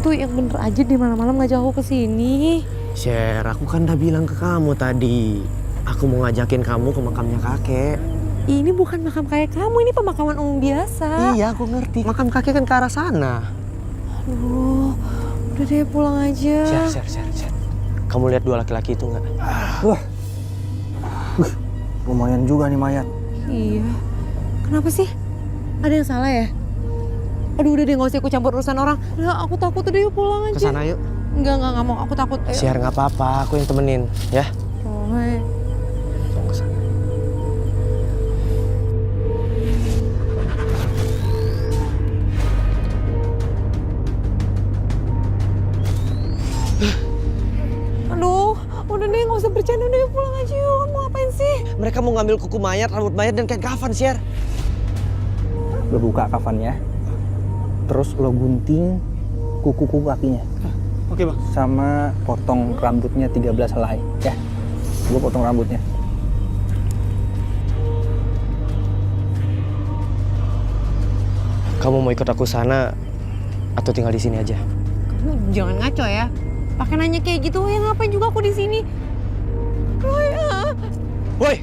tuh yang bener aja di malam-malam ngajak aku ke sini. Share, aku kan udah bilang ke kamu tadi. Aku mau ngajakin kamu ke makamnya kakek. Ini bukan makam kayak kamu, ini pemakaman umum biasa. Iya, aku ngerti. Makam kakek kan ke arah sana. Aduh, udah deh pulang aja. Share. Kamu lihat dua laki-laki itu nggak? Lumayan juga nih mayat. Iya. Kenapa sih? Ada yang salah ya? Aduh udah deh, gak usah ikut campur urusan orang. Udah, aku takut, udah yuk pulang aja. Kesana yuk. Enggak mau, aku takut. Ayo. Share nggak apa-apa, aku yang temenin, ya. Roy. Tunggu kesana. Aduh, udah deh gak usah bercanda, udah yuk pulang aja yuk. Mau ngapain sih? Mereka mau ngambil kuku mayat, rambut mayat, dan kain kafan, Share. Lo buka kafannya, terus lo gunting kuku-kuku kakinya. Oke, Bang. Sama potong rambutnya 13 helai, ya. Gue potong rambutnya. Kamu mau ikut aku sana atau tinggal di sini aja? Kamu jangan ngaco ya. Pakai nanya kayak gitu, ya ngapain juga aku di sini? Roy, Woi,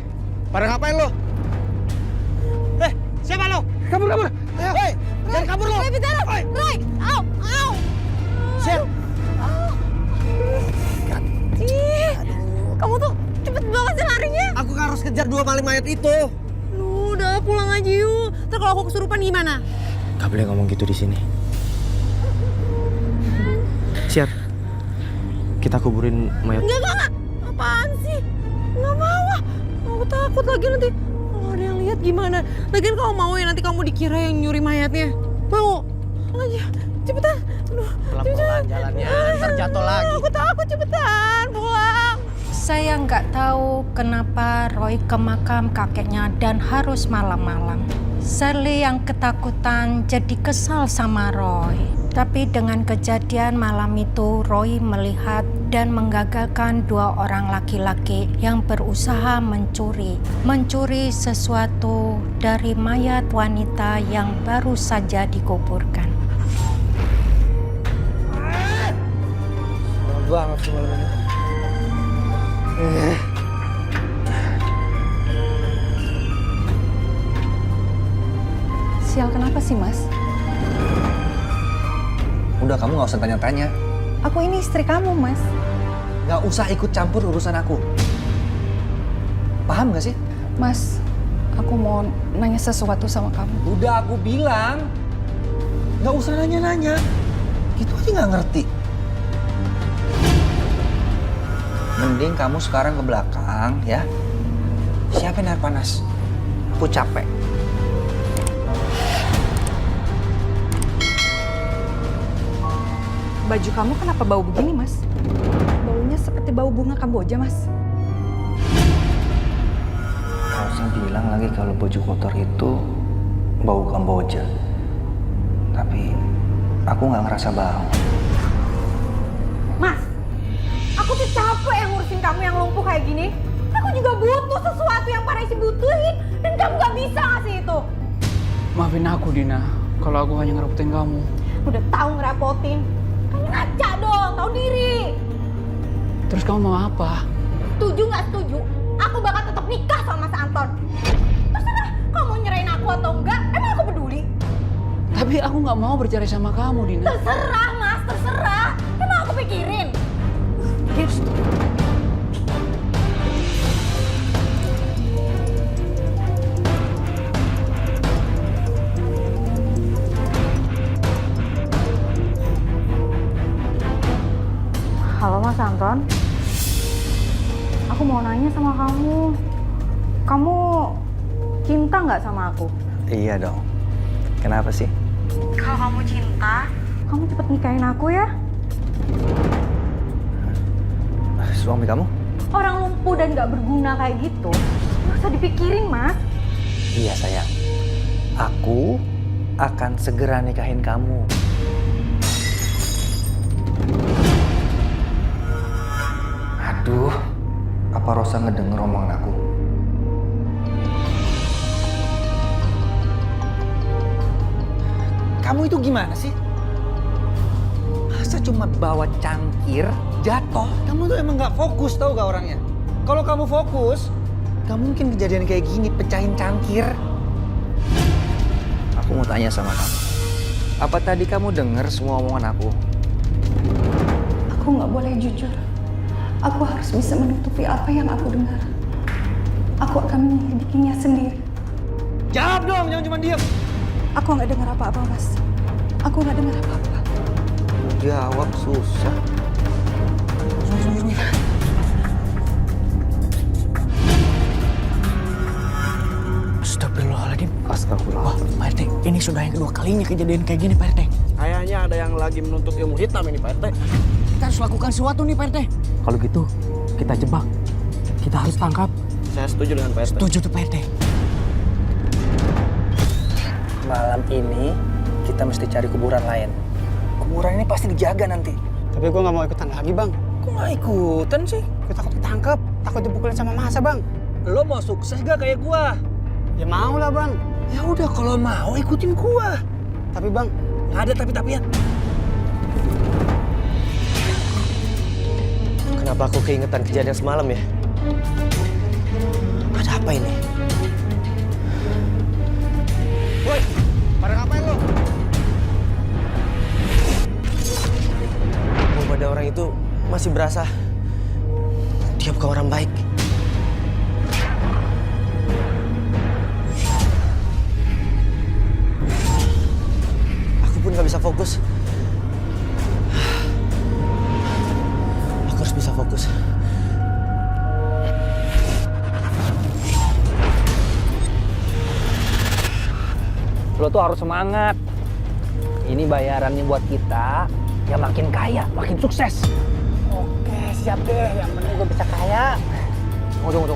pada ngapain lo? Siapa lo? Kabur. Ayo. Woi, jangan kabur lo. Roy, bicara. Roy, au. Share. Ih, kamu tuh cepet banget sih larinya. Aku harus kejar dua maling mayat itu. Lu udah pulang aja yuk. Ntar kalau aku kesurupan gimana? Gak boleh ngomong gitu di sini. Share. Kita kuburin mayat. Enggak. Apaan sih? Nggak mau ah. Aku takut lagi nanti. Kalau ada yang lihat gimana? Lagian kamu mau ya nanti kamu dikira yang nyuri mayatnya? Mau? Pulang aja. Cepetan. Aduh. Pelan-pelan jalannya, ntar jatuh lagi. Aku takut, cepetan. Pulang. Saya nggak tahu kenapa Roy ke makam kakeknya dan harus malam-malam. Sally yang ketakutan jadi kesal sama Roy. Tapi dengan kejadian malam itu, Roy melihat dan menggagalkan dua orang laki-laki yang berusaha mencuri sesuatu dari mayat wanita yang baru saja dikuburkan. Banget sih malam ini. Sial, kenapa sih, Mas? Udah, kamu gak usah tanya-tanya. Aku ini istri kamu, Mas. Gak usah ikut campur urusan aku. Paham gak sih? Mas, aku mau nanya sesuatu sama kamu. Udah aku bilang. Gak usah nanya-nanya. Gitu aja gak ngerti. Mending kamu sekarang ke belakang, ya. Siapin air panas. Aku capek. Baju kamu kenapa bau begini, Mas? Baunya seperti bau bunga kamboja, Mas. Harusnya bilang lagi kalau baju kotor itu bau kamboja. Tapi aku nggak ngerasa bau. Mas, aku tuh capek yang ngurusin kamu yang lumpuh kayak gini. Aku juga butuh sesuatu yang Paraisi butuhin. Dan kamu gak bisa ngasih itu. Maafin aku, Dina, kalau aku hanya ngerepotin kamu. Udah tahu ngerepotin. Kamu ngaca dong, tahu diri. Terus kamu mau apa? Setuju nggak setuju? Aku bakal tetap nikah sama Mas Anton. Terserah kamu mau nyerahin aku atau enggak, emang aku peduli? Tapi aku nggak mau bercerai sama kamu, Dina. Terserah Mas, terserah. Emang aku pikirin. Halo, Mas Anton. Aku mau nanya sama kamu. Kamu cinta nggak sama aku? Iya dong. Kenapa sih? Kalau kamu cinta, kamu cepet nikahin aku ya. Suami kamu? Orang lumpuh dan nggak berguna kayak gitu, nggak usah dipikirin, Mas. Iya sayang. Aku akan segera nikahin kamu. Aduh, apa Rosa ngedenger omongan aku? Kamu itu gimana sih? Masa cuma bawa cangkir, jatuh. Kamu tuh emang gak fokus tau gak orangnya? Kalau kamu fokus, gak mungkin kejadian kayak gini, pecahin cangkir. Aku mau tanya sama kamu. Apa tadi kamu dengar semua omongan aku? Aku nggak boleh jujur. Aku harus bisa menutupi apa yang aku dengar. Aku akan menyelidikinya sendiri. Jawab dong, jangan cuma diam. Aku nggak dengar apa-apa, Mas. Aku nggak dengar apa-apa. Jawab susah. Astagfirullahaladzim. Astagfirullah. Wah, Pak RT, ini sudah yang kedua kalinya kejadian kayak gini, Pak RT. Kayaknya ada yang lagi menuntut ilmu hitam ini, Pak RT. Kita harus lakukan sesuatu nih, Pak RT. Kalau gitu, kita jebak. Kita harus tangkap. Saya setuju dengan Pak RT. Setuju tuh, Pak RT. Malam ini kita mesti cari kuburan lain. Kuburan ini pasti dijaga nanti. Tapi gue nggak mau ikutan lagi, Bang. Kok nggak ikutan sih? Gue takut ditangkap, takut dipukulin sama masa, Bang. Lo mau sukses gak kayak gua? Ya mau lah, Bang. Ya udah kalau mau ikutin gua. Tapi, Bang, Nggak ada tapi-tapian. kenapa aku keingetan kejadian semalam ya? Ada apa ini? Woi, pada ngapain lo? Bau pada orang itu masih berasa dia bukan orang baik. Aku pun gak bisa fokus. Aku harus bisa fokus. Lo tuh harus semangat. Ini bayarannya buat kita. Ya makin kaya, makin sukses. Oke, siap deh. Yang penting gue bisa kaya. Tunggu.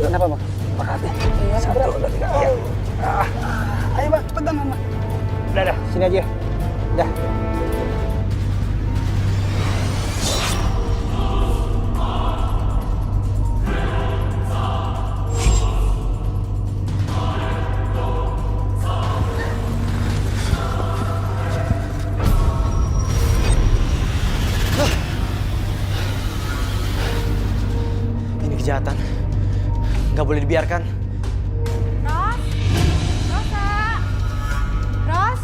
Kenapa, Bang? Makasih. Iya, 1, 2, 3. Ya. Ayo, Bang, pegang, Bang. Udah, sini aja. Udah. Ini kejahatan. Gak boleh dibiarkan. Ros? Rosa? Ros?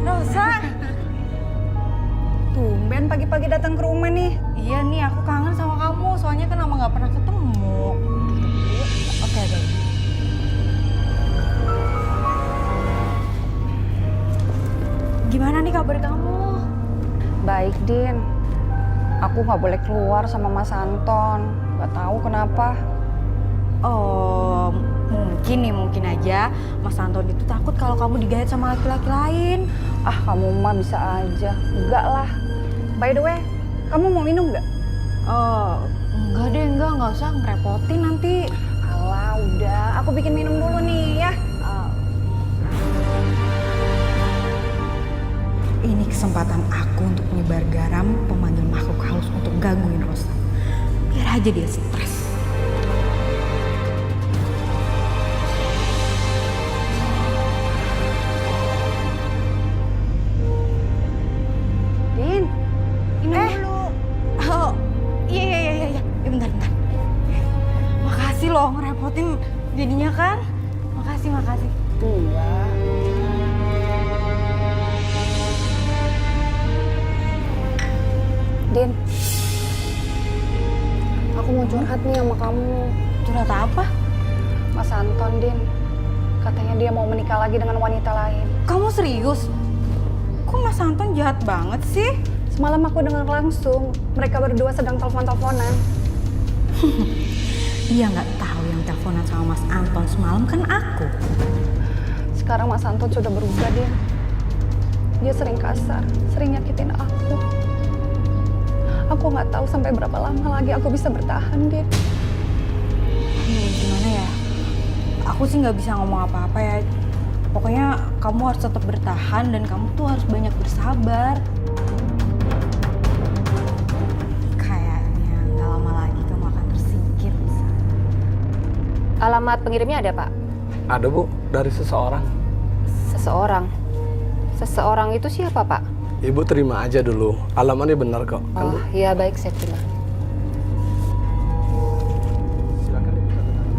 Rosa? Tumben pagi-pagi datang ke rumah nih. Iya nih, aku kangen sama kamu. Soalnya kan lama nggak pernah ketemu. Oke. Gimana nih kabar kamu? Baik, Din. Aku nggak boleh keluar sama Mas Anton. Nggak tahu kenapa. Oh, mungkin aja Mas Anton itu takut kalau kamu digait sama laki-laki lain. Ah, kamu mah bisa aja. Enggak lah. By the way, kamu mau minum nggak? Oh, enggak usah ngerepotin nanti. Alah, udah. Aku bikin minum dulu nih ya. Ini kesempatan aku untuk menyebar garam pemanggil makhluk halus untuk gangguin Rosa. Biar aja dia stres. Din, minum dulu. Oh, iya. Ya, bentar. Makasih loh ngerepotin jadinya kan. Makasih. Din, aku mau curhat nih sama kamu. Curhat apa? Mas Anton, Din. Katanya dia mau menikah lagi dengan wanita lain. Kamu serius? Kok Mas Anton jahat banget sih? Semalam aku dengar langsung, mereka berdua sedang telepon-teleponan. Dia nggak tahu yang teleponan sama Mas Anton semalam kan aku. Sekarang Mas Anton sudah berubah, Din. Dia sering kasar, sering nyakitin aku. Aku nggak tahu sampai berapa lama lagi aku bisa bertahan, Din. Gimana ya? Aku sih nggak bisa ngomong apa-apa ya. Pokoknya kamu harus tetap bertahan dan kamu tuh harus banyak bersabar. Kayaknya nggak lama lagi kamu akan tersingkir. Alamat pengirimnya ada, Pak? Ada, Bu, dari seseorang. Seseorang? Seseorang itu siapa, Pak? Ibu terima aja dulu. Alamatnya benar kok. Kan, Bu? Oh, iya baik, saya terima. Silakan Ibu tanda tangan.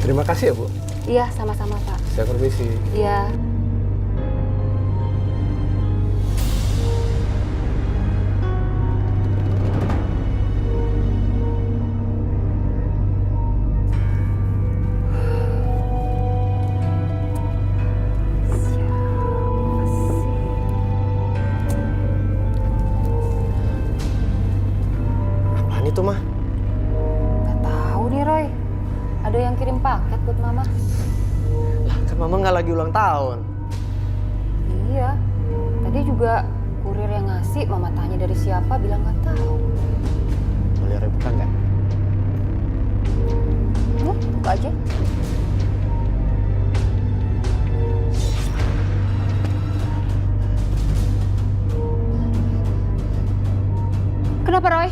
Terima kasih ya, Bu. Iya, sama-sama, Pak. Saya permisi. Iya. Apaan itu, Mah? Nggak tahu nih, Roy. Ada yang kirim paket buat Mama. Lah, kan Mama nggak lagi ulang tahun. Iya. Tadi juga kurir yang ngasih, Mama tanya dari siapa, bilang nggak tahu. Boleh Roy buka nggak? Buka aja. Kenapa, Roy?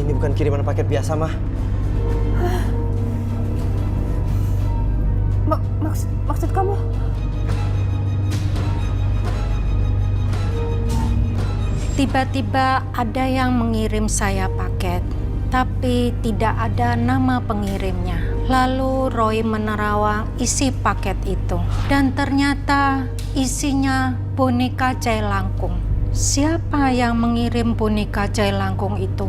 Ini bukan kiriman paket biasa, Mah. Maksud kamu? Tiba-tiba ada yang mengirim saya paket, tapi tidak ada nama pengirimnya. Lalu Roy menerawang isi paket itu, dan ternyata isinya boneka Jailangkung. Siapa yang mengirim boneka Jailangkung itu?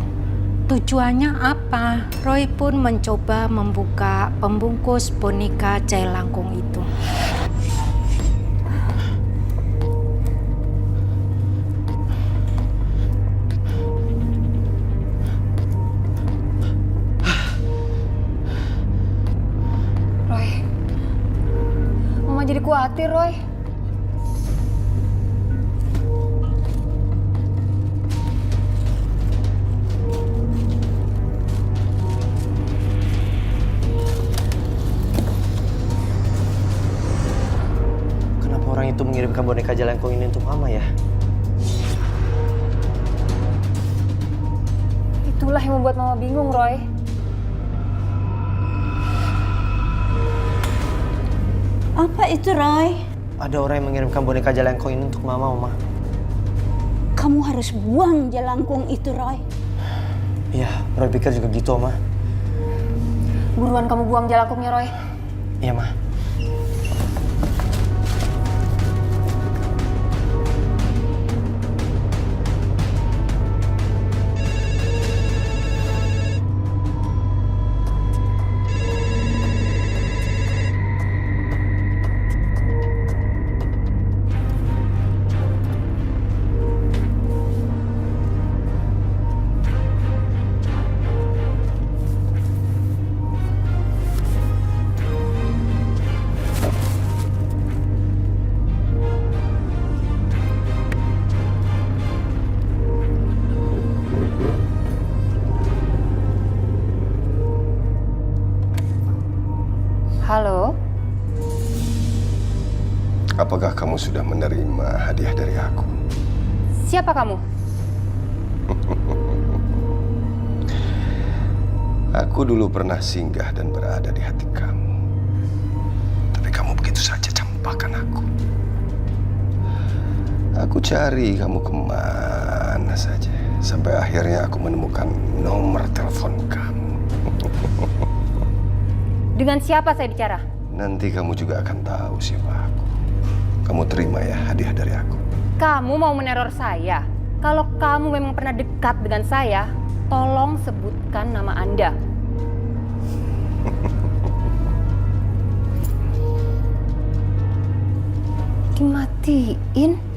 Tujuannya apa? Roy pun mencoba membuka pembungkus boneka Jailangkung itu. Roy. Mama jadi khawatir, Roy. Kenapa orang itu mengirimkan boneka Jailangkung ini untuk Mama ya? Itulah yang membuat Mama bingung, Roy. Apa itu, Roy? Ada orang yang mengirimkan boneka Jailangkung ini untuk Mama, Oma. Kamu harus buang Jailangkung itu, Roy. Iya, Roy pikir juga gitu, Oma. Buruan kamu buang Jailangkungnya, Roy. Iya, Ma. Halo? Apakah kamu sudah menerima hadiah dari aku? Siapa kamu? Aku dulu pernah singgah dan berada di hati kamu. Tapi kamu begitu saja campakkan aku. Aku cari kamu kemana saja. Sampai akhirnya aku menemukan nomor telepon kamu. Dengan siapa saya bicara? Nanti kamu juga akan tahu siapa aku. Kamu terima ya hadiah dari aku. Kamu mau meneror saya? Kalau kamu memang pernah dekat dengan saya, tolong sebutkan nama Anda. Dimatiin?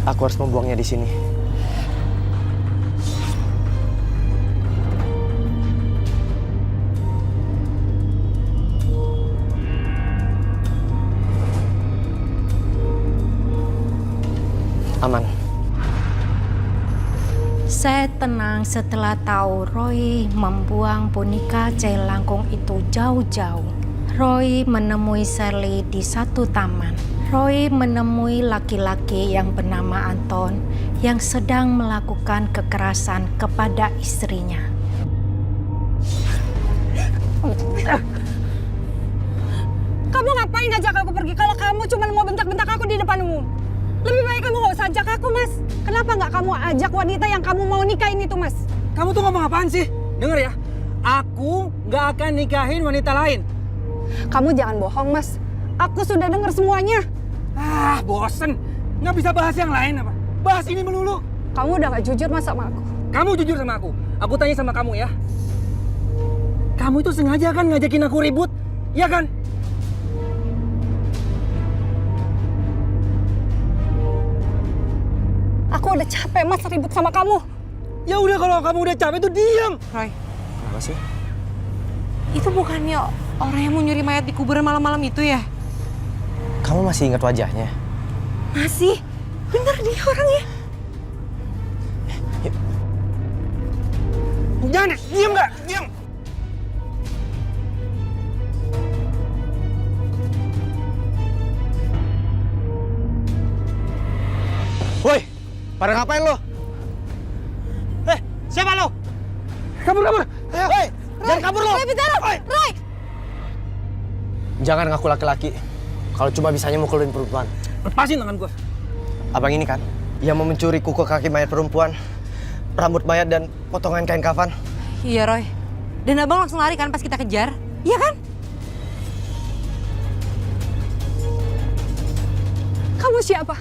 Aku harus membuangnya di sini. Aman. Saya tenang setelah tahu Roy membuang boneka Jailangkung itu jauh-jauh. Roy menemui Sally di satu taman. Roy menemui laki-laki yang bernama Anton yang sedang melakukan kekerasan kepada istrinya. Kamu ngapain ngajak aku pergi kalau kamu cuma mau bentak-bentak aku di depan umum? Lebih baik kamu gak usah ajak aku, Mas. Kenapa nggak kamu ajak wanita yang kamu mau nikahin itu, Mas? Kamu tuh ngomong apaan sih? Dengar ya, aku nggak akan nikahin wanita lain. Kamu jangan bohong, Mas. Aku sudah dengar semuanya. Ah, bosen. Nggak bisa bahas yang lain apa? Bahas ini melulu. Kamu udah gak jujur, Mas, sama aku. Kamu jujur sama aku. Aku tanya sama kamu ya. Kamu itu sengaja kan ngajakin aku ribut? Ya kan? Aku udah capek, Mas, ribut sama kamu. Ya udah kalau kamu udah capek tuh diam. Roy, Kenapa sih? itu bukannya orang yang mau nyuri mayat di kuburan malam-malam itu ya? Kamu masih ingat wajahnya? Masih? Bener dia orangnya. Jangan, diam nggak? Diam. Woi, pada ngapain lo? Siapa lo? Kabur. Hei, jangan kabur lo! Roy, bicara! Roy! Jangan ngaku laki-laki. Kalau cuma bisanya mukulin perempuan. Lepasin tangan gua. Abang ini kan, yang mau mencuri kuku kaki mayat perempuan, rambut mayat dan potongan kain kafan. Iya, Roy. Dan abang langsung lari kan pas kita kejar? Iya kan? Kamu siapa?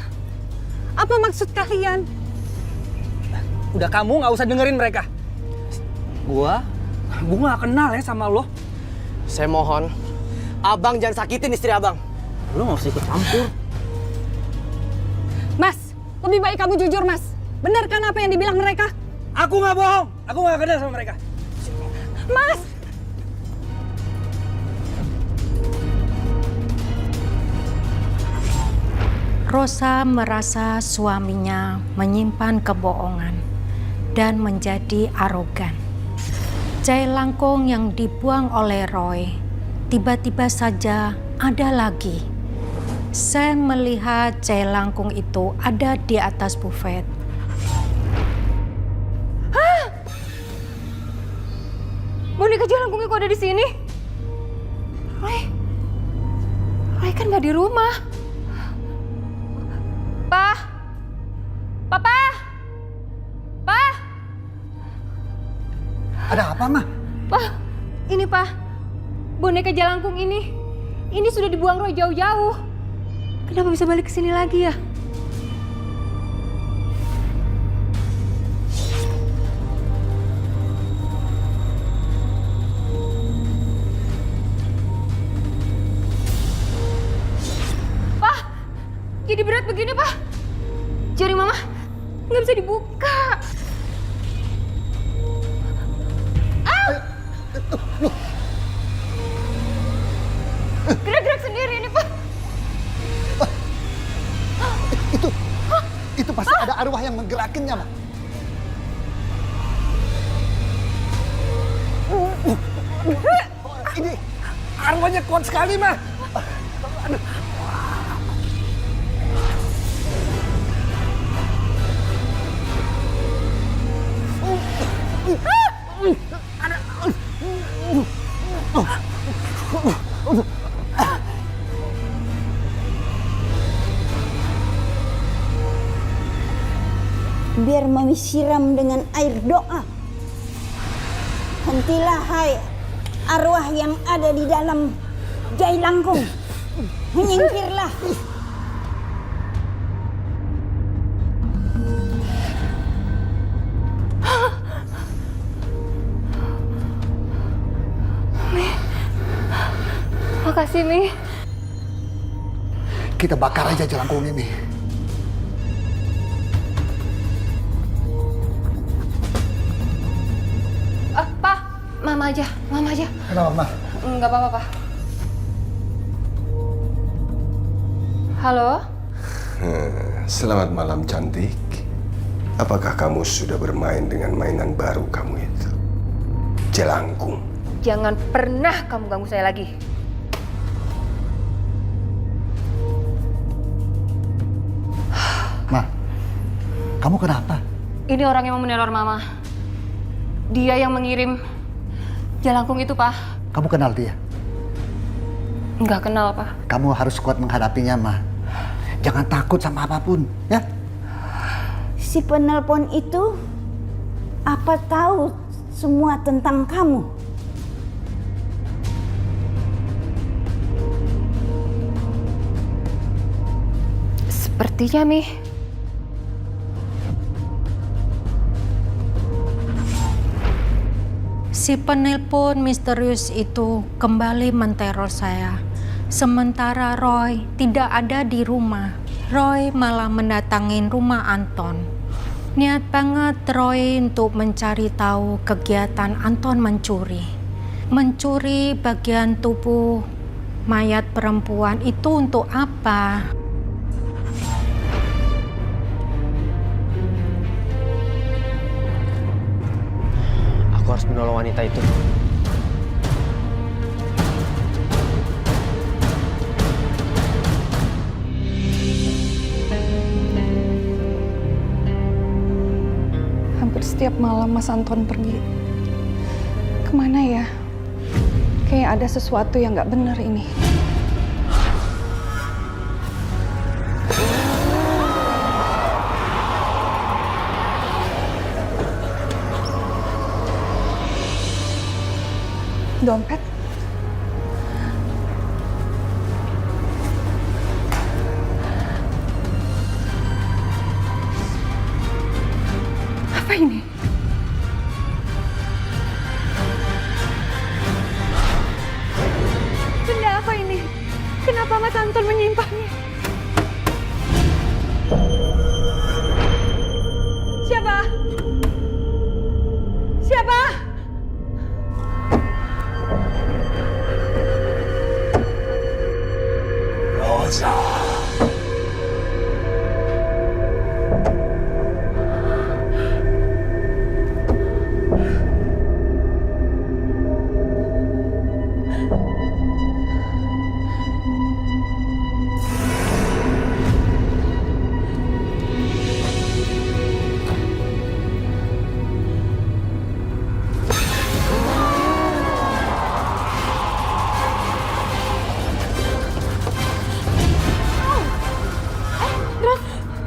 Apa maksud kalian? Udah kamu nggak usah dengerin mereka. Gua nggak kenal ya sama lo. Saya mohon, abang jangan sakitin istri abang. Lo nggak usah ikut campur. Mas, lebih baik kamu jujur, Mas. Benar kan apa yang dibilang mereka? Aku nggak bohong. Aku nggak kenal sama mereka. Mas! Rosa merasa suaminya menyimpan kebohongan dan menjadi arogan. Jailangkung yang dibuang oleh Roy tiba-tiba saja ada lagi. Sam melihat jailangkung itu ada di atas bufet. Boneka Jailangkungnya kok ada di sini? Roy kan nggak di rumah. Papa! Ada apa, Ma? Ini Pak, boneka Jailangkung ini sudah dibuang Roy jauh-jauh. Kenapa bisa balik ke sini lagi ya? Pak, jadi berat begini, Pak. Jari Mama nggak bisa dibuka. Gerak-gerak sendiri ini, Pak. Itu pasti ada arwah yang menggerakinnya, Ma. Ini arwahnya kuat sekali, Ma. Biar Mami siram dengan air doa. Hentilah hai arwah yang ada di dalam Jailangkung. Menyingkirlah. Makasih, Mi. Kita bakar aja Jailangkung ini. Pak, Mama aja. Kenapa, Ma? Nggak apa-apa, Pak. Halo? Selamat malam, cantik. Apakah kamu sudah bermain dengan mainan baru kamu itu? Jelangkung. Jangan pernah kamu ganggu saya lagi. Ma, kamu kenapa? Ini orang yang mau meneror Mama. Dia yang mengirim jelangkung itu, Pak. Kamu kenal dia? Nggak kenal, Pak. Kamu harus kuat menghadapinya, Ma. Jangan takut sama apapun, ya? Si penelpon itu apa tahu semua tentang kamu? Sepertinya, Mi. Si penelpon misterius itu kembali menteror saya. Sementara Roy tidak ada di rumah. Roy malah mendatangin rumah Anton. Niat banget Roy untuk mencari tahu kegiatan Anton mencuri. Mencuri bagian tubuh mayat perempuan itu untuk apa? Aku harus menolong wanita itu. Hampir setiap malam Mas Anton pergi. Kemana ya? Kayak ada sesuatu yang nggak benar ini. Dompet? Apa ini? Benda apa ini? Kenapa Mas Anton menyimpannya? Siapa? Siapa?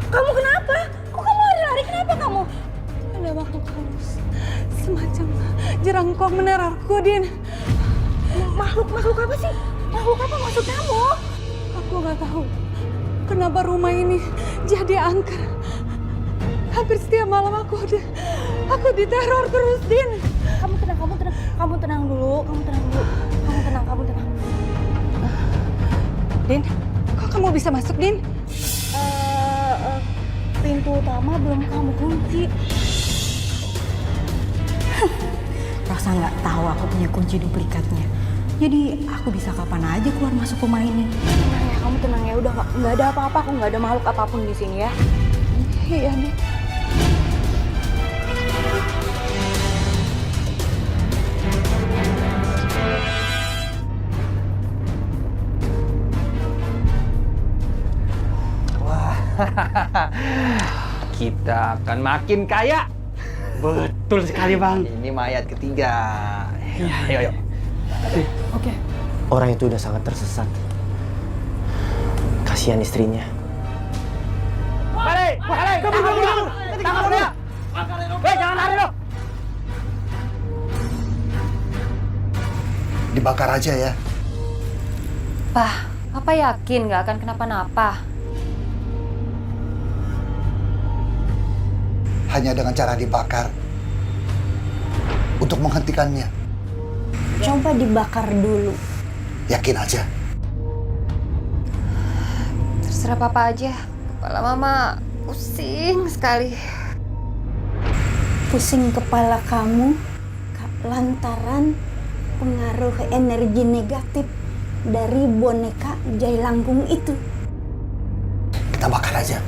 Kamu kenapa? Kok kamu lari-lari? Kenapa kamu? Ada makhluk halus. Semacam jerangkong menerorku, Din. Makhluk apa sih? Makhluk apa maksud kamu? Aku nggak tahu. Kenapa rumah ini jadi angker? Hampir setiap malam aku diteror terus, Din. Kamu tenang dulu. Din, kok kamu bisa masuk, Din? Pintu utama belum kamu kunci. Rosa nggak tahu aku punya kunci duplikatnya. Jadi aku bisa kapan aja keluar masuk rumah ini. Tenang ya, kamu tenang ya. Udah nggak ada apa-apa, aku nggak ada makhluk apapun di sini ya. Iya, Din. Kita akan makin kaya. Betul sekali, Bang. Ini mayat ketiga. Ayo. Oke. Orang itu udah sangat tersesat. Kasihan istrinya. Balik! Kabur! Tangan dia! Jangan lari lo! Dibakar aja ya. Pak, Papa yakin nggak akan kenapa-napa? Hanya dengan cara dibakar. Untuk menghentikannya. Coba dibakar dulu. Yakin aja. Terserah Papa aja. Kepala Mama pusing sekali. Pusing kepala kamu lantaran pengaruh energi negatif dari boneka Jailangkung itu. Kita bakar aja.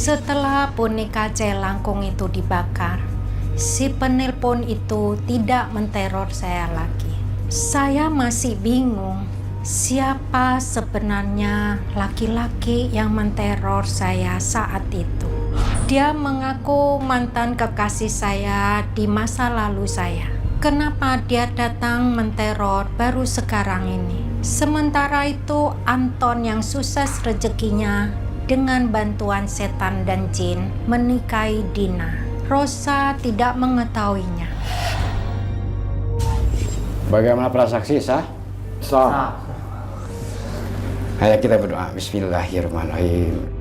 Setelah boneka jelangkung itu dibakar, si penelpon itu tidak menteror saya lagi. Saya masih bingung siapa sebenarnya laki-laki yang menteror saya saat itu. Dia mengaku mantan kekasih saya di masa lalu saya. Kenapa dia datang menteror baru sekarang ini? Sementara itu Anton yang sukses rezekinya dengan bantuan setan dan jin menikahi Dina. Rosa tidak mengetahuinya. Bagaimana para saksi, sah? Sah. Ayo kita berdoa. Bismillahirrahmanirrahim.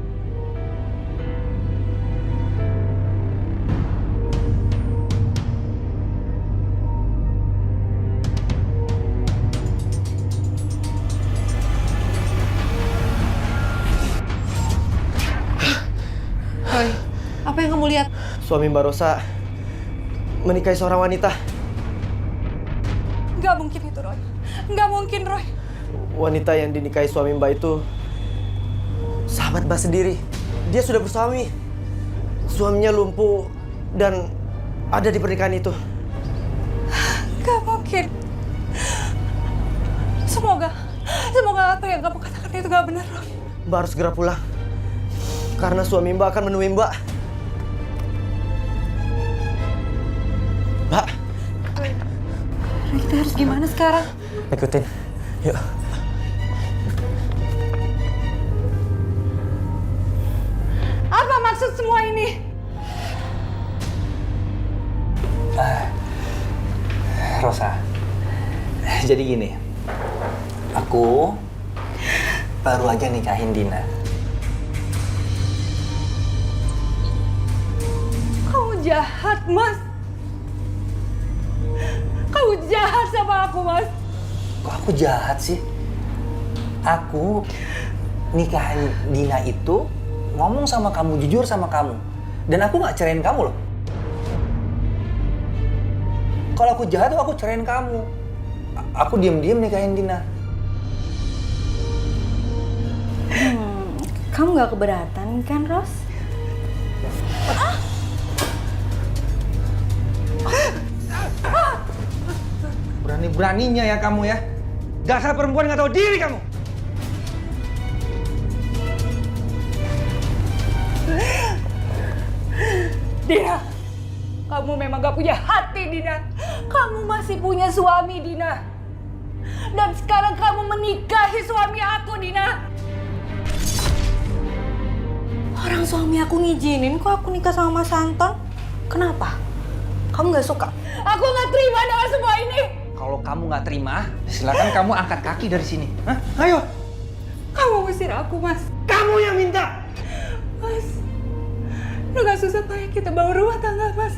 Roy, apa yang kamu lihat? Suami Mbak Rosa menikahi seorang wanita. Nggak mungkin itu, Roy. Nggak mungkin, Roy. Wanita yang dinikahi suami Mbak itu sahabat Mbak sendiri. Dia sudah bersuami. Suaminya lumpuh dan ada di pernikahan itu. Nggak mungkin. Semoga apa yang kamu katakan itu nggak benar, Roy. Mbak harus segera pulang. Karena suami Mbak akan menemui Mbak. Mbak. Kita harus gimana sekarang? Ikutin. Yuk. Apa maksud semua ini? Rosa, jadi gini, aku baru aja nikahin Dina. Kamu jahat, Mas. Kamu jahat sama aku, Mas. Kok aku jahat sih? Aku nikahin Dina itu ngomong sama kamu, jujur sama kamu. Dan aku nggak ceraiin kamu loh. Kalau aku jahat tuh aku ceraiin kamu. Aku diam-diam nikahin Dina. Kamu nggak keberatan kan, Ros? Berani-beraninya ya kamu ya. Dasar perempuan nggak tahu diri kamu. Dina, kamu memang gak punya hati, Dina. Kamu masih punya suami, Dina. Dan sekarang kamu menikahi suami aku, Dina. Orang suami aku ngizinin kok aku nikah sama Mas Anton. Kenapa? Kamu gak suka? Aku gak terima dengan semua ini. Kalau kamu nggak terima, silakan kamu angkat kaki dari sini. Hah? Ayo. Kamu usir aku, Mas. Kamu yang minta. Mas, udah gak susah payah kita bawa rumah tangga, Mas.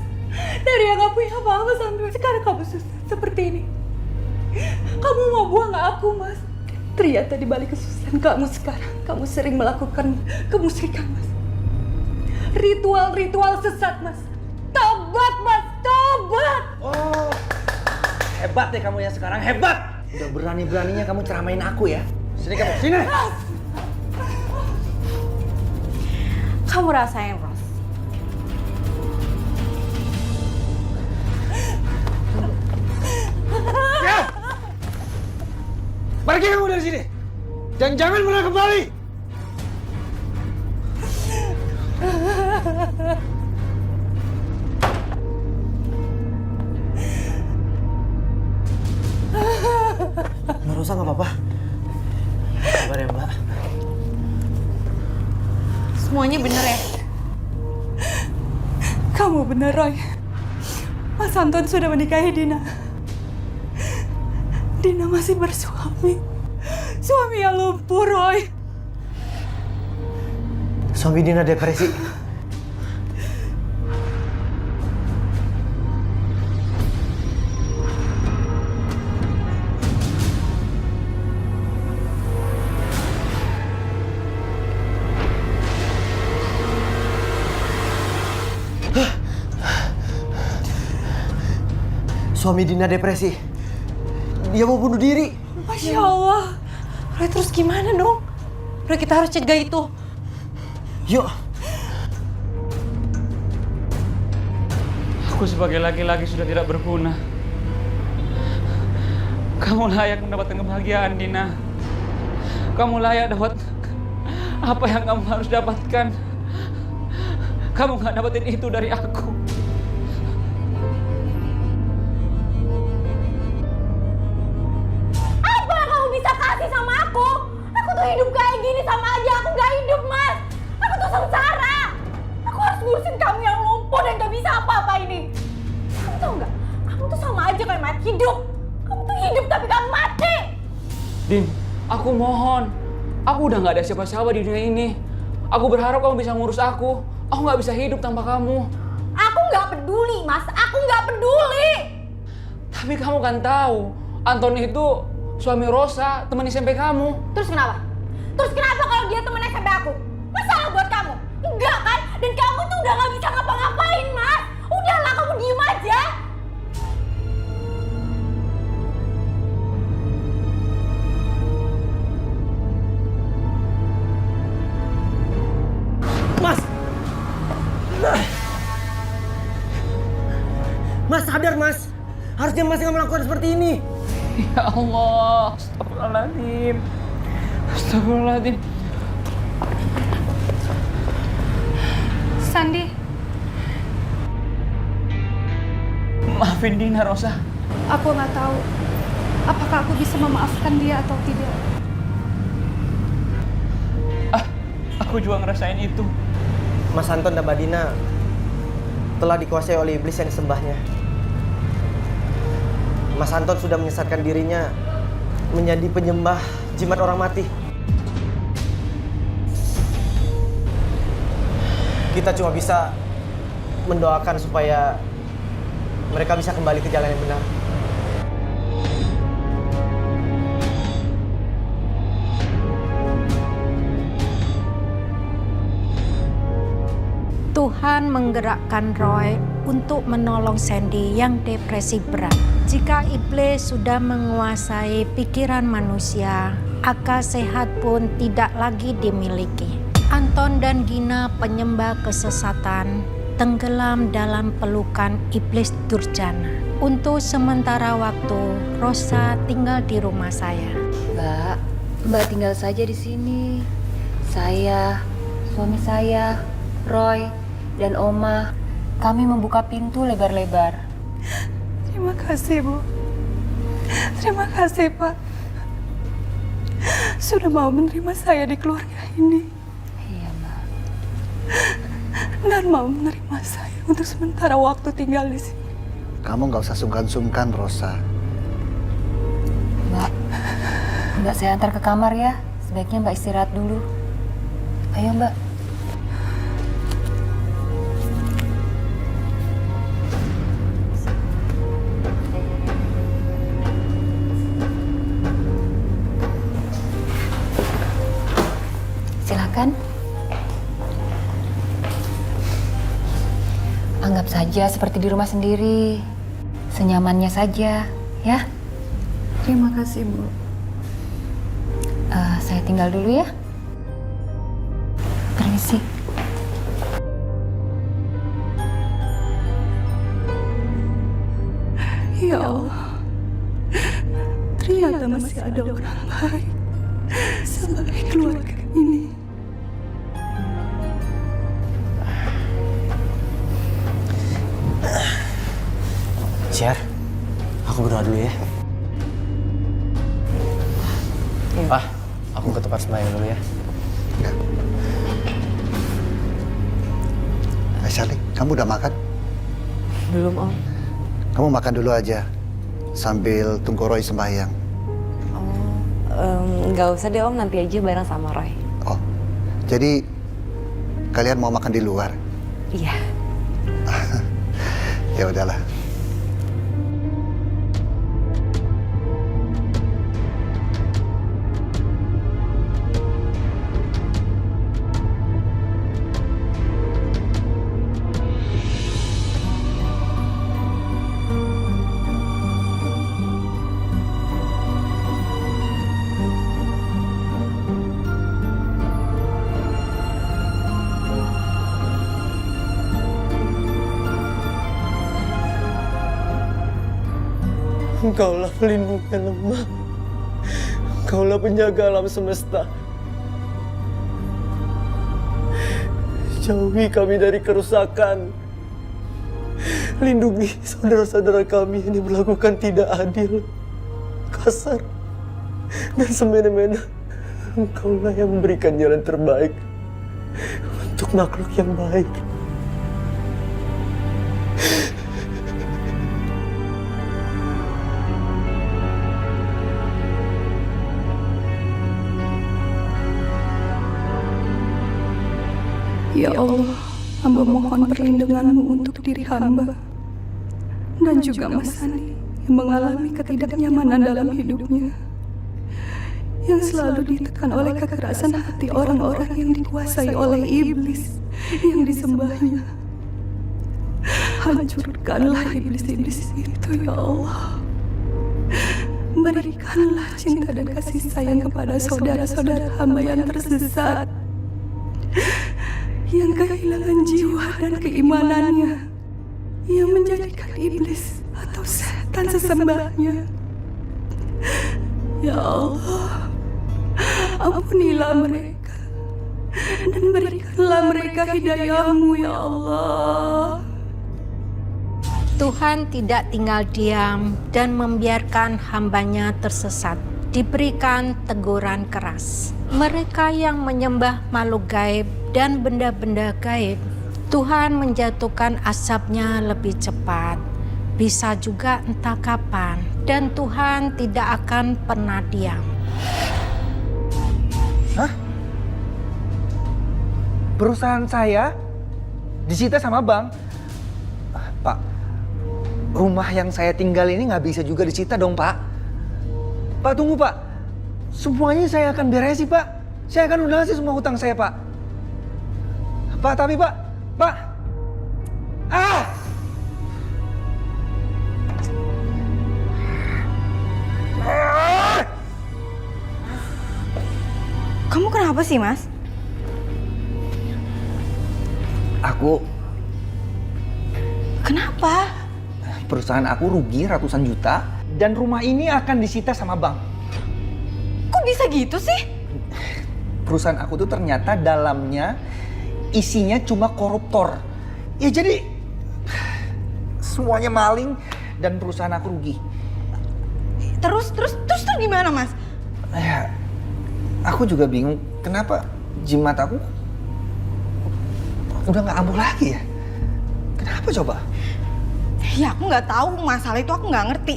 Dari yang gak punya apa-apa sampai sekarang kamu susah seperti ini. Kamu mau buang aku, Mas. Ternyata di balik kesusahan kamu sekarang, kamu sering melakukan kemusyrikan, Mas. Ritual-ritual sesat, Mas. Tobat, Mas, tobat! Oh, hebat deh kamu ya sekarang, hebat! Udah berani-beraninya kamu ceramain aku ya. Sini kamu, sini! Kamu rasain, Ros. Ya! Pergi kamu dari sini! Dan jangan pernah kembali! Mbak Rosa nggak apa-apa. Kabar ya, Mbak. Semuanya bener ya? Kamu benar, Roy. Mas Anton sudah menikahi Dina. Dina masih bersuami. Suami yang lumpuh, Roy. Suami Dina depresi. Suami Dina depresi. Dia mau bunuh diri. Masya Allah. Roy, terus gimana dong? Roy, kita harus cegah itu. Yuk. Aku sebagai laki-laki sudah tidak berguna. Kamu layak mendapatkan kebahagiaan, Dina. Kamu layak dapat apa yang kamu harus dapatkan. Kamu nggak dapetin itu dari aku. Apa yang kamu bisa kasih sama aku? Aku tuh hidup kayak gini sama aja aku nggak hidup, Mas. Aku tuh sengsara. Aku harus ngurusin kamu yang lumpuh dan gak bisa apa-apa ini. Kamu tau nggak? Kamu tuh sama aja kayak mayat hidup. Kamu tuh hidup tapi kamu mati. Din, aku mohon. Aku udah nggak ada siapa-siapa di dunia ini. Aku berharap kamu bisa ngurus aku. Aku nggak bisa hidup tanpa kamu. Aku nggak peduli, Mas. Aku nggak peduli. Tapi kamu kan tahu, Anthony itu suami Rosa, teman SMP kamu. Terus kenapa? Terus kenapa kalau dia teman SMP aku? Masalah buat kamu? Enggak kan? Dan kamu tuh udah nggak bisa ngapa-ngapain, Mas. Udahlah, kamu diem aja. Mas! Mas sadar, Mas. Harusnya Mas nggak melakukan seperti ini. Ya Allah, astagfirullahaladzim. Astagfirullahaladzim. Sandi, Maafin Dina, Rosa. aku nggak tahu apakah aku bisa memaafkan dia atau tidak. Aku juga ngerasain itu. Mas Anton dan Mbak Dina telah dikuasai oleh iblis yang disembahnya. Mas Anton sudah menyesatkan dirinya menjadi penyembah jimat orang mati. Kita cuma bisa mendoakan supaya mereka bisa kembali ke jalan yang benar. Tuhan menggerakkan Roy untuk menolong Sandy yang depresi berat. Jika iblis sudah menguasai pikiran manusia, akal sehat pun tidak lagi dimiliki. Anton dan Dina penyembah kesesatan tenggelam dalam pelukan iblis durjana. Untuk sementara waktu, Rosa tinggal di rumah saya. Mbak tinggal saja di sini. Saya, suami saya, Roy, dan Oma, kami membuka pintu lebar-lebar. Terima kasih, Bu. Terima kasih, Pak. Sudah mau menerima saya di keluarga ini. Iya, Mbak. Dan mau menerima saya untuk sementara waktu tinggal di sini. Kamu nggak usah sungkan-sungkan, Rosa. Mbak saya antar ke kamar ya. Sebaiknya Mbak istirahat dulu. Ayo, Mbak. Silakan. Anggap saja seperti di rumah sendiri. Senyamannya saja, ya. Terima kasih, Bu. Saya tinggal dulu ya. Permisi. Ya Allah, ternyata masih ada orang baik sebagai keluarga ini. Syar, aku berdoa dulu ya. Pak, aku ke tempat sembahyang dulu ya. Charlie, kamu udah makan? Belum, Om. Kamu makan dulu aja sambil tunggu Roy sembahyang. Nggak usah deh, Om. Nanti aja bareng sama Roy. Oh, jadi kalian mau makan di luar? Iya. Ya udahlah. Engkaulah pelindung yang lemah. Engkaulah penjaga alam semesta. Jauhi kami dari kerusakan. Lindungi saudara-saudara kami yang diperlakukan tidak adil, kasar, dan semena-mena. Engkaulah yang memberikan jalan terbaik untuk makhluk yang baik. Ya Allah, hamba mohon perlindungan-Mu untuk diri hamba dan juga Mas Sani yang mengalami ketidaknyamanan dalam hidupnya, yang selalu ditekan oleh kekerasan hati orang-orang yang dikuasai oleh iblis yang disembahnya. Hancurkanlah iblis-iblis itu, ya Allah. Berikanlah cinta dan kasih sayang kepada saudara-saudara hamba yang tersesat, yang kehilangan jiwa dan keimanannya, yang menjadikan iblis atau setan sesembahnya. Ya Allah, ampunilah mereka dan berikanlah mereka hidayah-Mu, ya Allah. Tuhan tidak tinggal diam dan membiarkan hambanya tersesat. Diberikan teguran keras. Mereka yang menyembah makhluk gaib dan benda-benda gaib, Tuhan menjatuhkan azabnya lebih cepat. Bisa juga entah kapan. Dan Tuhan tidak akan pernah diam. Hah? Perusahaan saya disita sama bank. Pak, rumah yang saya tinggal ini nggak bisa juga disita dong, Pak. Pak, tunggu, Pak. Semuanya saya akan beresin, Pak. Saya akan lunasi semua hutang saya, Pak. Pak, tapi Pak. Ah! Kamu kenapa sih, Mas? Aku... Kenapa? Perusahaan aku rugi ratusan juta dan rumah ini akan disita sama bank. Kok bisa gitu sih? Perusahaan aku tuh ternyata dalamnya isinya cuma koruptor. Ya jadi semuanya maling dan perusahaan aku rugi. Terus gimana, Mas? Ya, aku juga bingung kenapa jimat aku udah nggak ampuh lagi ya. Kenapa coba? Ya aku nggak tahu, masalah itu aku nggak ngerti.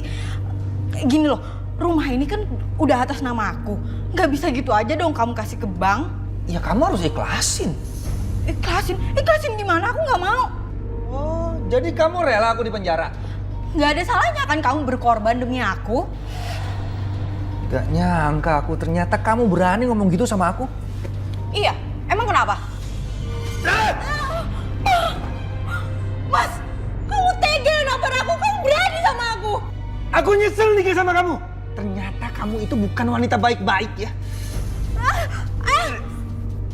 Gini loh, rumah ini kan udah atas nama aku. Nggak bisa gitu aja dong kamu kasih ke bank. Ya kamu harus ikhlasin. Ikhlasin gimana? Aku nggak mau. Oh, jadi kamu rela aku di penjara? Nggak ada salahnya kan kamu berkorban demi aku. Gak nyangka aku ternyata kamu berani ngomong gitu sama aku. Iya, emang kenapa? Mas, kamu tega nampar aku, kamu berani sama aku. Aku nyesel nikah sama kamu. Ternyata kamu itu bukan wanita baik-baik ya.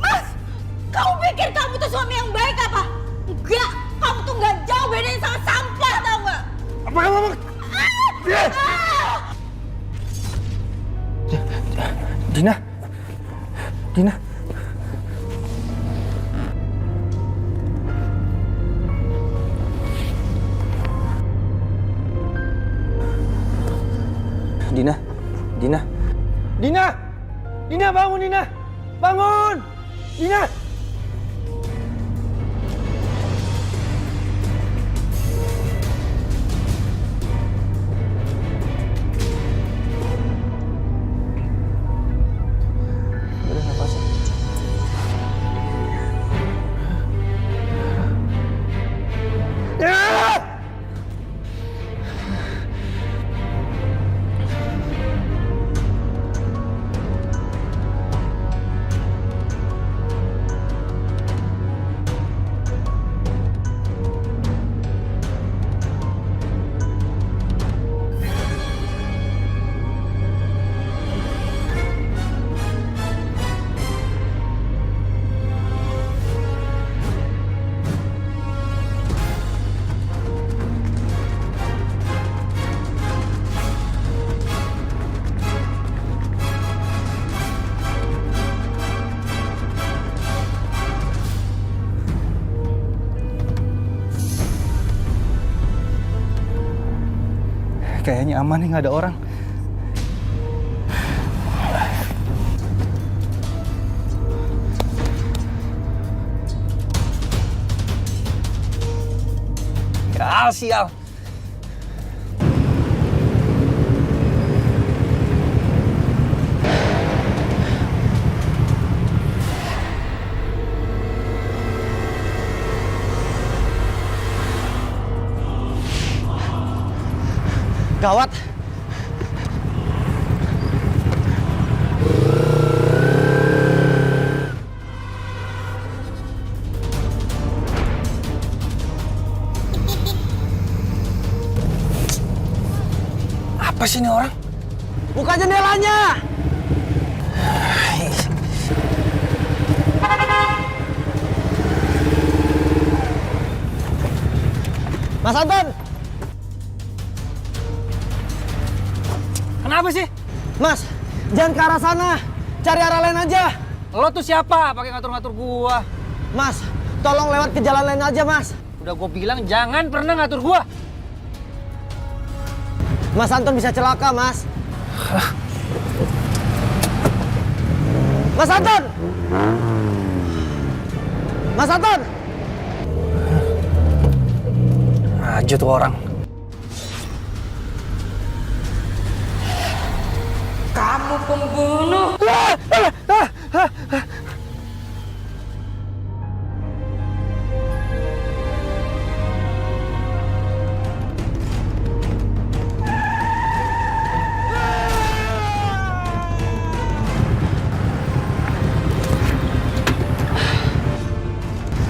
Mas, kamu pikir kamu tuh suami yang baik apa? Enggak, kamu tuh nggak jauh bedain sama sampah, tau nggak? Apa kamu ngomong? Dina. Dina. Dina, bangun Dina. Bangun. Dina. Udah nafasnya. Kayaknya aman nih, nggak ada orang. Ya, sial. Gawat. Apa sih ini orang? Buka jendelanya. Mas Anton. Kenapa sih? Mas, jangan ke arah sana. Cari arah lain aja. Lo tuh siapa? Pakai ngatur-ngatur gua. Mas, tolong lewat ke jalan lain aja, Mas. Udah gua bilang jangan pernah ngatur gua. Mas Anton bisa celaka, Mas. Mas Anton! Mas Anton! Aja tuh orang. Kamu pembunuh!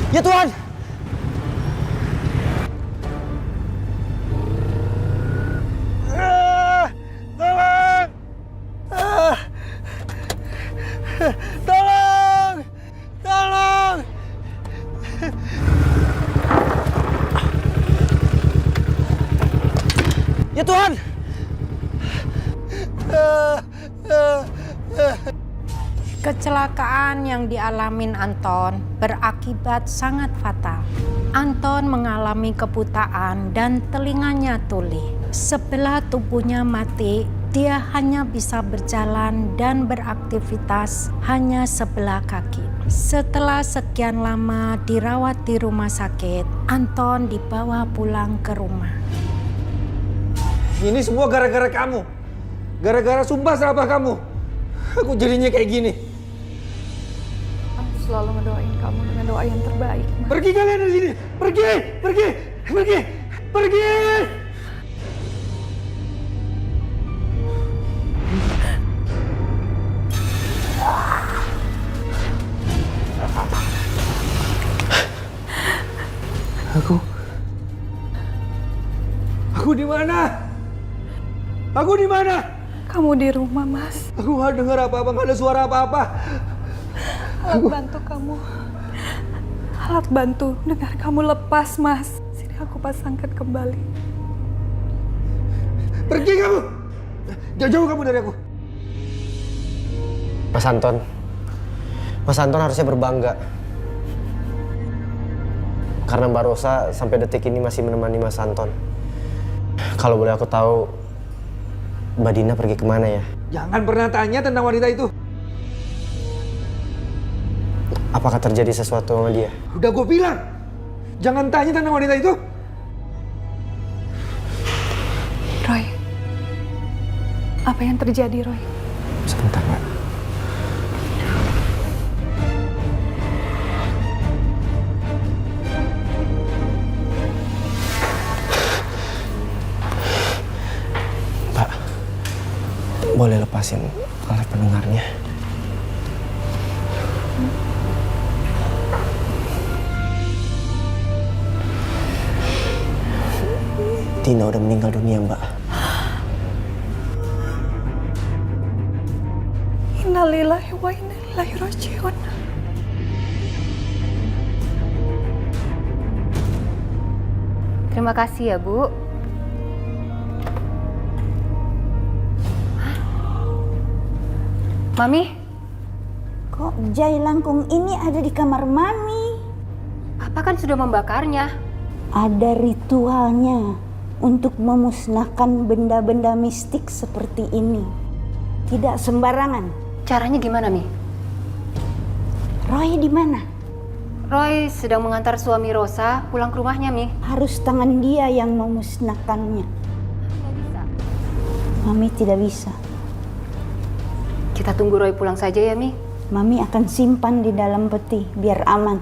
Ya Tuhan! Tolong! Tolong! Ya Tuhan! Kecelakaan yang dialamin Anton berakibat sangat fatal. Anton mengalami kebutaan dan telinganya tuli. Sebelah tubuhnya mati, dia hanya bisa berjalan dan beraktivitas hanya sebelah kaki. Setelah sekian lama dirawat di rumah sakit, Anton dibawa pulang ke rumah. Ini semua gara-gara kamu. Gara-gara sumpah serapah kamu. Aku jadinya kayak gini. Aku selalu ngedoain kamu dengan doa yang terbaik, Mas. Pergi kalian dari sini. Pergi, pergi, pergi, pergi. Aku di mana? Aku di mana? Kamu di rumah, Mas. Aku nggak dengar apa-apa, nggak ada suara apa-apa. Alat bantu kamu. Alat bantu dengar kamu lepas, Mas. Sini aku pasangkan kembali. Pergi kamu! Jauh-jauh kamu dari aku. Mas Anton. Mas Anton harusnya berbangga. Karena Mbak Rosa sampai detik ini masih menemani Mas Anton. Kalau boleh aku tahu, Mbak Dina pergi kemana ya? Jangan pernah tanya tentang wanita itu. Apakah terjadi sesuatu sama dia? Udah gue bilang, jangan tanya tentang wanita itu. Roy, apa yang terjadi, Roy? Sebentar, Mbak. Mbak, boleh lepasin alat pendengarnya? Dina udah meninggal dunia, Mbak. Innalillahi wa inna ilaihi raji'un. Terima kasih ya, Bu. Hah? Mami? Kok jai langkung ini ada di kamar Mami? Papa kan sudah membakarnya. Ada ritualnya. untuk memusnahkan benda-benda mistik seperti ini. Tidak sembarangan. Caranya gimana, Mi? Roy di mana? Roy sedang mengantar suami Rosa pulang ke rumahnya, Mi. Harus tangan dia yang memusnahkannya. Nggak bisa. Mami tidak bisa. Kita tunggu Roy pulang saja ya, Mi. Mami akan simpan di dalam peti biar aman.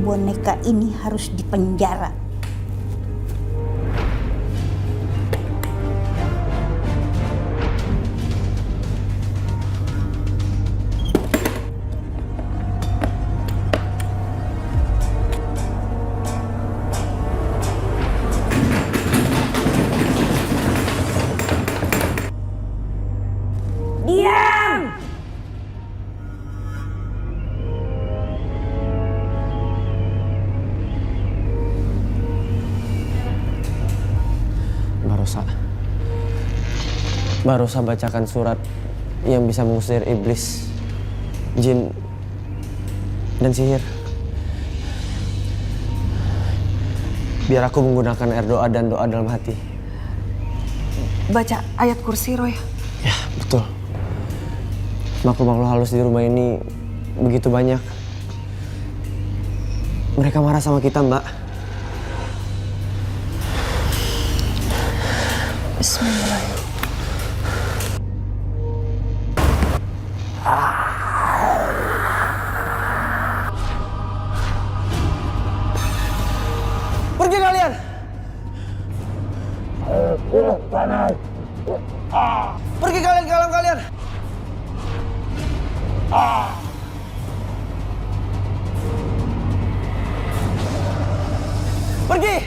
Boneka ini harus dipenjara. Diam! Mbak Rosa bacakan surat yang bisa mengusir iblis, jin, dan sihir. Biar aku menggunakan air doa dan doa dalam hati. Baca ayat kursi, Roy. Ya, betul. Makhluk-makhluk halus di rumah ini begitu banyak. Mereka marah sama kita, Mbak. Bismillahirrahmanirrahim. Pergi kalian! Pergi kalian ke alam kalian! Pergi!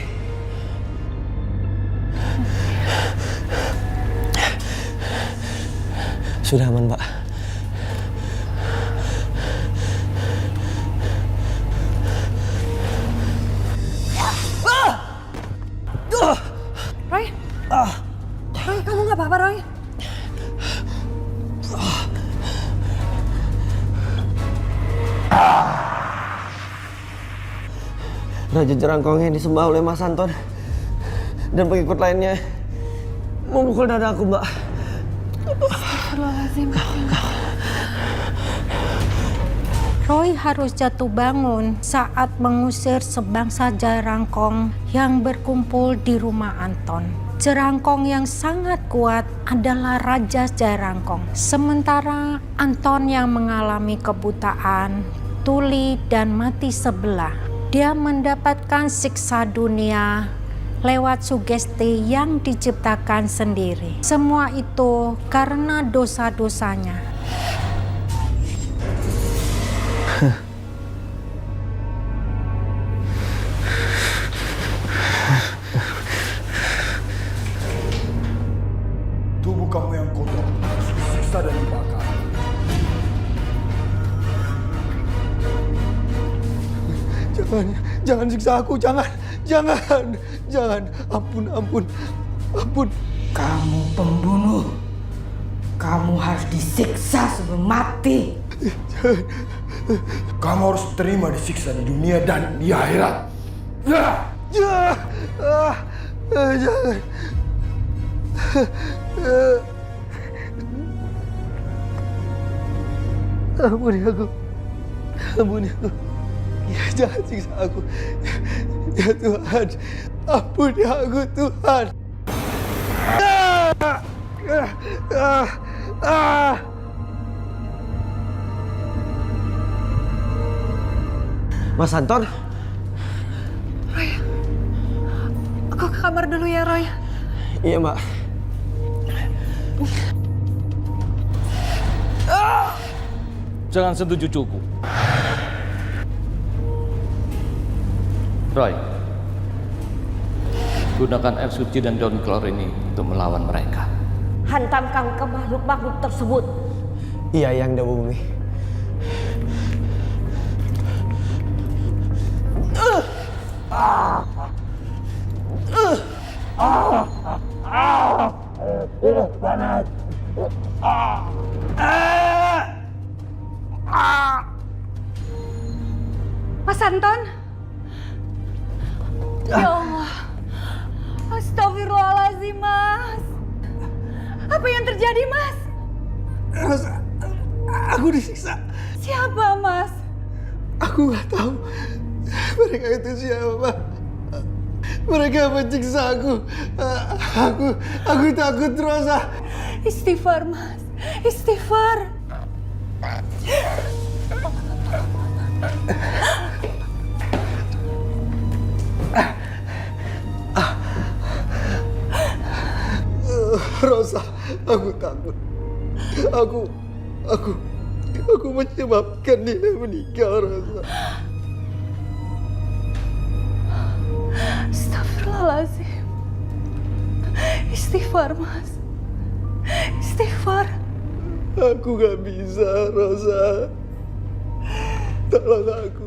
Sudah aman, Pak. Roy? Roy, kamu nggak apa-apa, Roy? Raja Jerangkong yang disembah oleh Mas Anton dan pengikut lainnya memukul dada aku, Mbak. Astagfirullahaladzim. Roy harus jatuh bangun saat mengusir sebangsa Jerangkong yang berkumpul di rumah Anton. Jerangkong yang sangat kuat adalah Raja Jerangkong. Sementara Anton yang mengalami kebutaan, tuli, dan mati sebelah. Dia mendapatkan siksa dunia lewat sugesti yang diciptakan sendiri. Semua itu karena dosa-dosanya. Tubuh kamu yang kotor harus disiksa dan dibakar. Jangan siksa aku, jangan. Ampun. Kamu pembunuh. Kamu harus disiksa sebelum mati. Kamu harus terima disiksa di dunia dan di akhirat. Jangan. Ampuni aku. Ya, jangan siksa aku. Ya Tuhan, ampuni aku, Tuhan. Mas Anton? Roy, aku ke kamar dulu ya, Roy. Iya, Mbak. Jangan sentuh cucuku. Roy, gunakan air suci dan daun kelor ini untuk melawan mereka. Hantamkan ke makhluk-makhluk tersebut. Iya, Yang Dawu Bumi. Panas. Mas Anton? Ya Allah. Astagfirullahaladzim, Mas. Apa yang terjadi, Mas? Rosa, aku disiksa. Siapa, Mas? Aku nggak tahu. Mereka itu siapa? Mereka menyiksa aku. Aku takut, Rosa. Istighfar, Mas. Istighfar. Rosa, aku takut. Aku menyebabkan Dina meninggal, Rosa. Astagfirullahaladzim. Istighfar, Mas. Istighfar. Aku gak bisa, Rosa. Tolong aku.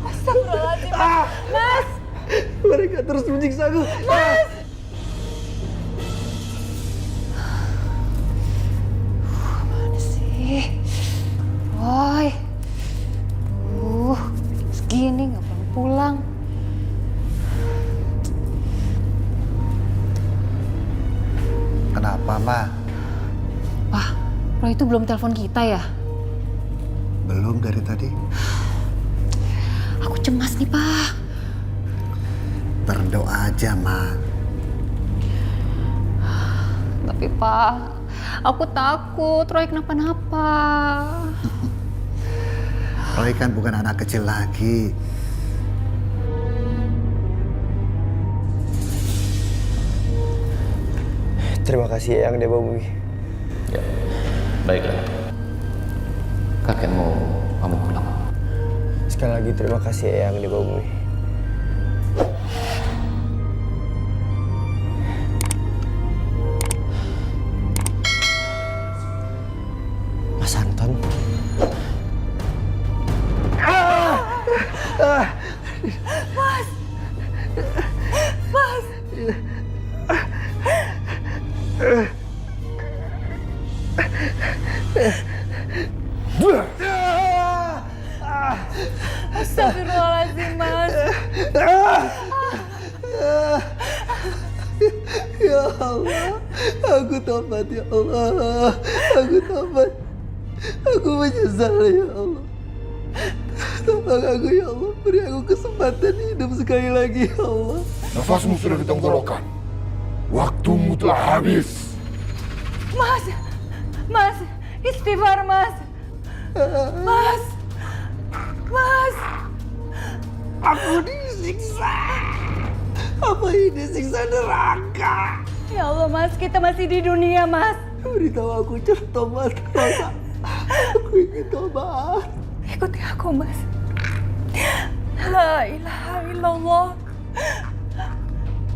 Astagfirullahaladzim, Mas. Mereka terus menyiksa aku. Mas. Mana sih? Roy. Segini nggak pulang. Kenapa, Ma? Pak, Roy itu belum telepon kita ya? Belum dari tadi. Aku cemas nih, Pak. Berdoa aja, Ma. Tapi, Pak, aku takut Roy kenapa-napa. Roy kan bukan anak kecil lagi. Terima kasih Eyang Dewa Bumi. Ya, baiklah. Kakek mau kamu pulang. Sekali lagi terima kasih Eyang Dewa Bumi. Mas Anton. Mas. Mas. Astagfirullahaladzim, Mas. Ya Allah, aku tobat ya Allah. Aku tobat. Aku menyesal ya Allah. Tolong aku ya Allah, beri aku kesempatan hidup sekali lagi ya Allah. Nafasmu sudah di tenggorokan. Waktumu telah habis. Mas. Mas, istighfar, Mas. Mas. Mas. Aku disiksa. Apa ini siksa neraka? Ya Allah, Mas, kita masih di dunia, Mas. Beritahu aku cara tobat, Rosa. Aku ingin tobat. Ikuti aku, Mas. La ilaha illallah.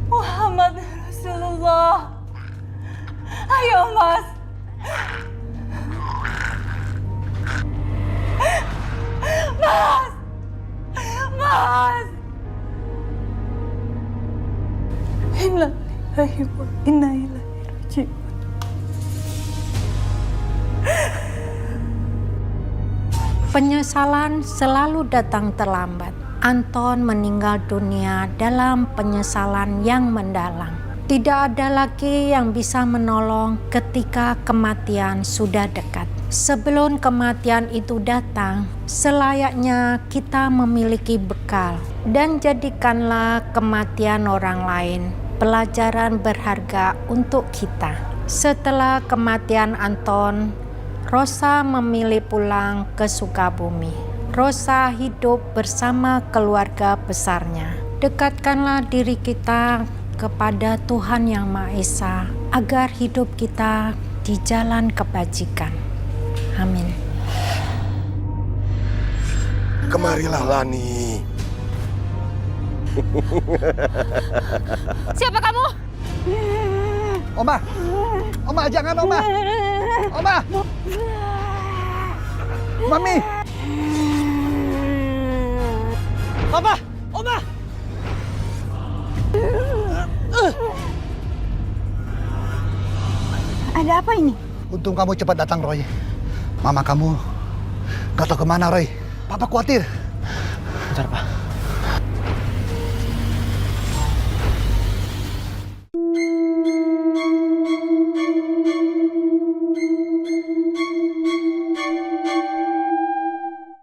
Muhammad Rasulullah. Ayo, Mas. Mas. Mas. Inna lillahi wa inna ilaihi raji'un. Penyesalan selalu datang terlambat. Anton meninggal dunia dalam penyesalan yang mendalam. Tidak ada lagi yang bisa menolong ketika kematian sudah dekat. Sebelum kematian itu datang, selayaknya kita memiliki bekal dan jadikanlah kematian orang lain pelajaran berharga untuk kita. Setelah kematian Anton, Rosa memilih pulang ke Sukabumi. Rosa hidup bersama keluarga besarnya. Dekatkanlah diri kita kepada Tuhan Yang Maha Esa agar hidup kita di jalan kebajikan. Amin. Kemarilah, Lani. Siapa kamu? Oma! Oma, jangan, Oma! Oma! Mami! Papa! Oma! Ada apa ini? Untung kamu cepat datang, Roy. Mama kamu gak tahu kemana, Roy. Papa khawatir. Bentar, Pak.